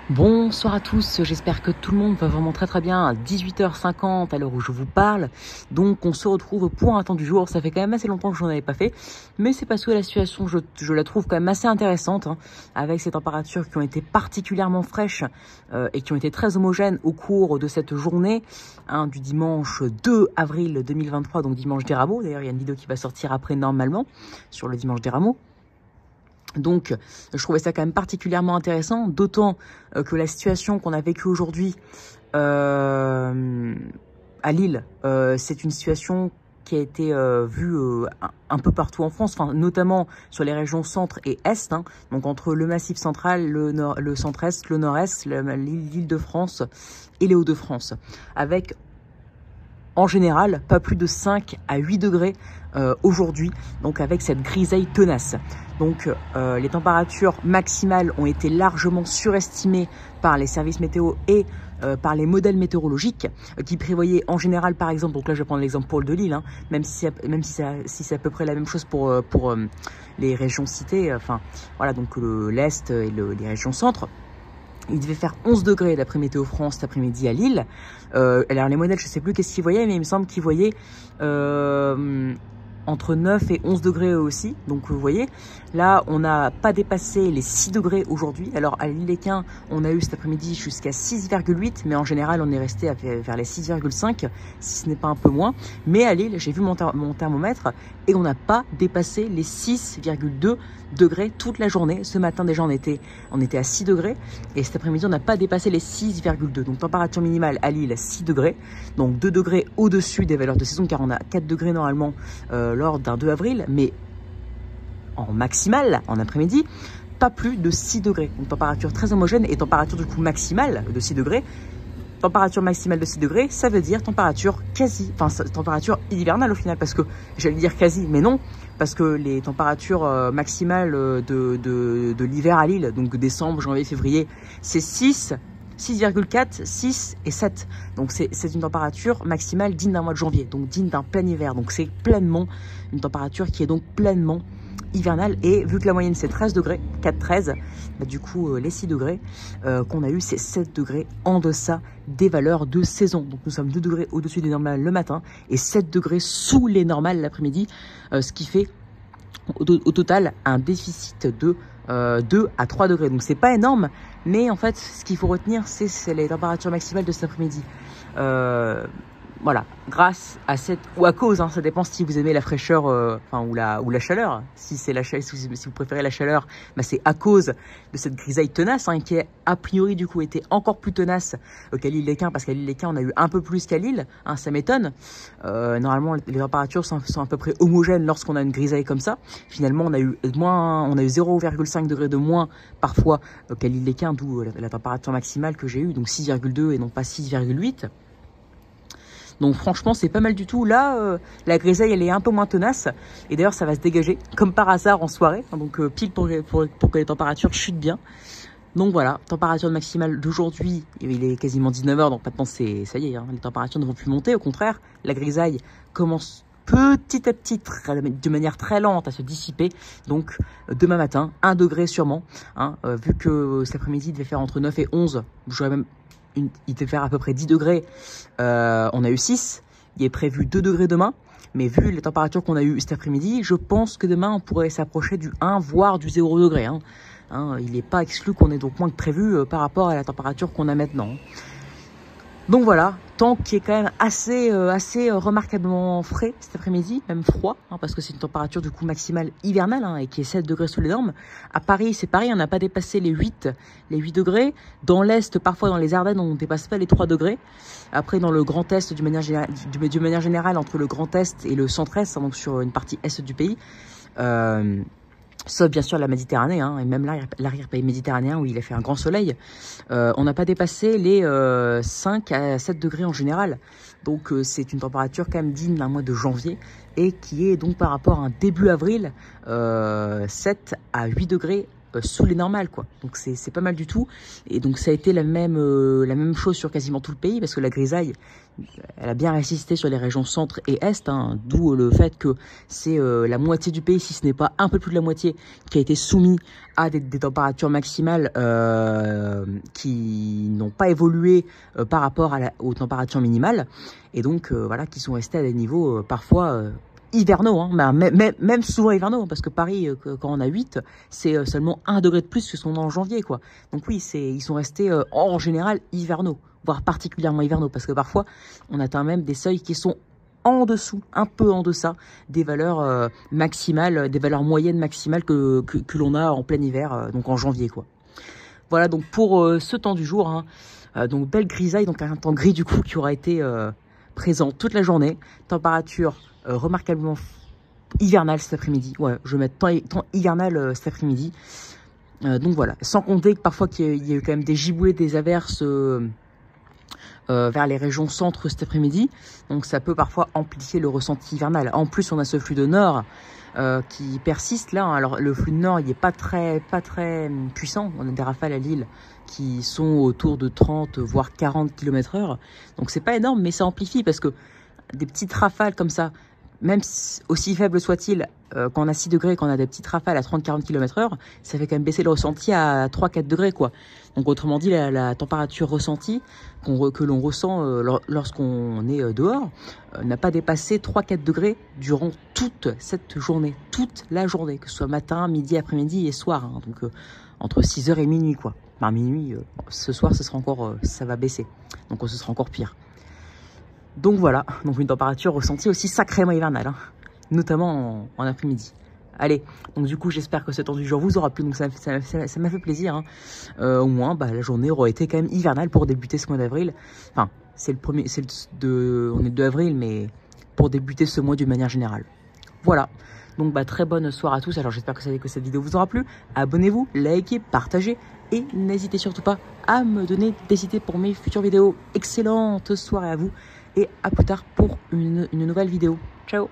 Bonsoir à tous, j'espère que tout le monde va vraiment très bien à 18h50 à l'heure où je vous parle. Donc on se retrouve pour un temps du jour, ça fait quand même assez longtemps que je n'en avais pas fait, mais c'est parce que la situation je la trouve quand même assez intéressante, avec ces températures qui ont été particulièrement fraîches et qui ont été très homogènes au cours de cette journée du dimanche 2 avril 2023, donc dimanche des Rameaux. D'ailleurs il y a une vidéo qui va sortir après normalement sur le dimanche des Rameaux. Donc, je trouvais ça quand même particulièrement intéressant, d'autant que la situation qu'on a vécue aujourd'hui à Lille, c'est une situation qui a été vue un peu partout en France, notamment sur les régions centre et est, donc entre le Massif central, le centre-est, le nord-est, l'Île-de-France et les Hauts-de-France, avec en général pas plus de 5 à 8 degrés aujourd'hui, donc avec cette grisaille tenace. Donc les températures maximales ont été largement surestimées par les services météo et par les modèles météorologiques qui prévoyaient en général, par exemple, donc là je vais prendre l'exemple de Lille, même si c'est à peu près la même chose pour les régions citées, voilà, donc l'Est et les régions centre. Il devait faire 11 degrés d'après Météo France cet après-midi à Lille. Alors les modèles, je ne sais plus qu'est-ce qu'ils voyaient, mais il me semble qu'ils voyaient entre 9 et 11 degrés eux aussi. Donc vous voyez, là on n'a pas dépassé les 6 degrés aujourd'hui. Alors à l'Île-et-Quin, on a eu cet après-midi jusqu'à 6,8, mais en général on est resté vers les 6,5, si ce n'est pas un peu moins. Mais à Lille, j'ai vu mon thermomètre et on n'a pas dépassé les 6,2 degrés toute la journée. Ce matin déjà on était à 6 degrés et cet après-midi on n'a pas dépassé les 6,2. Donc température minimale à Lille 6 degrés, donc 2 degrés au-dessus des valeurs de saison car on a 4 degrés normalement lors d'un 2 avril, mais en maximale, en après-midi, pas plus de 6 degrés. Donc température très homogène et température du coup maximale de 6 degrés. Température maximale de 6 degrés, ça veut dire température température hivernale au final, parce que j'allais dire quasi, mais non, parce que les températures maximales de l'hiver à Lille, donc décembre, janvier, février, c'est 6,4, 6 et 7. Donc c'est une température maximale digne d'un mois de janvier, donc digne d'un plein hiver. Donc c'est pleinement une température qui est donc pleinement hivernale. Et vu que la moyenne c'est 13 degrés, 4-13, du coup les 6 degrés qu'on a eu, c'est 7 degrés en deçà des valeurs de saison. Donc nous sommes 2 degrés au-dessus des normales le matin et 7 degrés sous les normales l'après-midi, ce qui fait au total un déficit de 2 à 3 degrés. Donc c'est pas énorme, mais en fait ce qu'il faut retenir c'est les températures maximales de cet après-midi. Voilà, grâce à ou à cause, ça dépend si vous aimez la fraîcheur ou la chaleur. Si vous préférez la chaleur, c'est à cause de cette grisaille tenace qui a priori du coup été encore plus tenace qu'à l'Île-et-Quin, parce qu'à l'Île-et-Quin on a eu un peu plus qu'à Lille, ça m'étonne. Normalement les températures sont à peu près homogènes lorsqu'on a une grisaille comme ça. Finalement on a eu 0,5 degrés de moins parfois qu'à l'Île-et-Quin, d'où la température maximale que j'ai eue, donc 6,2 et non pas 6,8. Donc franchement c'est pas mal du tout. Là la grisaille elle est un peu moins tenace et d'ailleurs ça va se dégager comme par hasard en soirée, donc pile pour que les températures chutent bien. Donc voilà, température maximale d'aujourd'hui, il est quasiment 19h, donc maintenant ça y est, les températures ne vont plus monter, au contraire la grisaille commence petit à petit, de manière très lente à se dissiper. Donc demain matin 1 degré sûrement, vu que cet après-midi il devait faire entre 9 et 11, il devait faire à peu près 10 degrés, on a eu 6, il est prévu 2 degrés demain, mais vu les températures qu'on a eues cet après-midi, je pense que demain on pourrait s'approcher du 1 voire du 0 degré. Il n'est pas exclu qu'on ait donc moins que prévu par rapport à la température qu'on a maintenant. Donc voilà, temps qui est quand même assez remarquablement frais cet après-midi, même froid, parce que c'est une température du coup maximale hivernale et qui est 7 degrés sous les normes. À Paris, c'est pareil, on n'a pas dépassé les 8 degrés. Dans l'Est, parfois dans les Ardennes, on ne dépasse pas les 3 degrés. Après, dans le Grand Est, d'une manière générale, entre le Grand Est et le Centre-Est, donc sur une partie Est du pays, sauf bien sûr la Méditerranée, et même l'arrière-pays méditerranéen où il a fait un grand soleil, on n'a pas dépassé les 5 à 7 degrés en général. Donc c'est une température quand même digne d'un mois de janvier et qui est donc par rapport à un début avril 7 à 8 degrés sous les normales, quoi. Donc c'est pas mal du tout. Et donc ça a été la même chose sur quasiment tout le pays, parce que la grisaille, elle a bien résisté sur les régions centre et est, hein, d'où le fait que c'est la moitié du pays, si ce n'est pas un peu plus de la moitié, qui a été soumis à des températures maximales qui n'ont pas évolué par rapport aux températures minimales, et donc voilà, qui sont restés à des niveaux parfois hivernaux, hein, même souvent hivernaux, hein, parce que Paris, quand on a 8, c'est seulement 1 degré de plus que ce qu'on a en janvier, quoi. Donc oui, ils sont restés en général hivernaux, voire particulièrement hivernaux, parce que parfois on atteint même des seuils qui sont en dessous, un peu en deçà des valeurs maximales, des valeurs moyennes maximales que l'on a en plein hiver, donc en janvier, quoi. Voilà donc pour ce temps du jour, hein. Donc belle grisaille, donc un temps gris du coup qui aura été présent toute la journée. Température remarquablement hivernale cet après-midi. Ouais, je vais mettre temps hivernal cet après-midi. Donc voilà, sans compter que parfois qu'il y a eu quand même des giboulées, des averses vers les régions centre cet après-midi. Donc ça peut parfois amplifier le ressenti hivernal. En plus, on a ce flux de nord qui persiste là. Alors le flux de nord, il n'est pas très puissant. On a des rafales à Lille qui sont autour de 30 voire 40 km/h. Donc c'est pas énorme, mais ça amplifie parce que des petites rafales comme ça, même aussi faibles soient-ils, quand on a 6 degrés, quand on a des petites rafales à 30-40 km/h, ça fait quand même baisser le ressenti à 3-4 degrés, quoi. Donc autrement dit, la température ressentie que l'on ressent lorsqu'on est dehors n'a pas dépassé 3-4 degrés durant toute cette journée, toute la journée, que ce soit matin, midi, après-midi et soir, hein. Donc entre 6h et minuit, quoi. Par minuit, ce soir, ce sera encore, ça va baisser, donc ce sera encore pire. Donc voilà, donc une température ressentie aussi sacrément hivernale, hein, notamment en après-midi. Allez, donc du coup j'espère que ce temps du jour vous aura plu, donc ça m'a fait plaisir, hein. Au moins la journée aura été quand même hivernale pour débuter ce mois d'avril. Enfin, on est 2 avril, mais pour débuter ce mois d'une manière générale. Voilà, donc très bonne soirée à tous. Alors j'espère que cette vidéo vous aura plu. Abonnez-vous, likez, partagez et n'hésitez surtout pas à me donner des idées pour mes futures vidéos. Excellente soirée à vous et à plus tard pour une nouvelle vidéo. Ciao.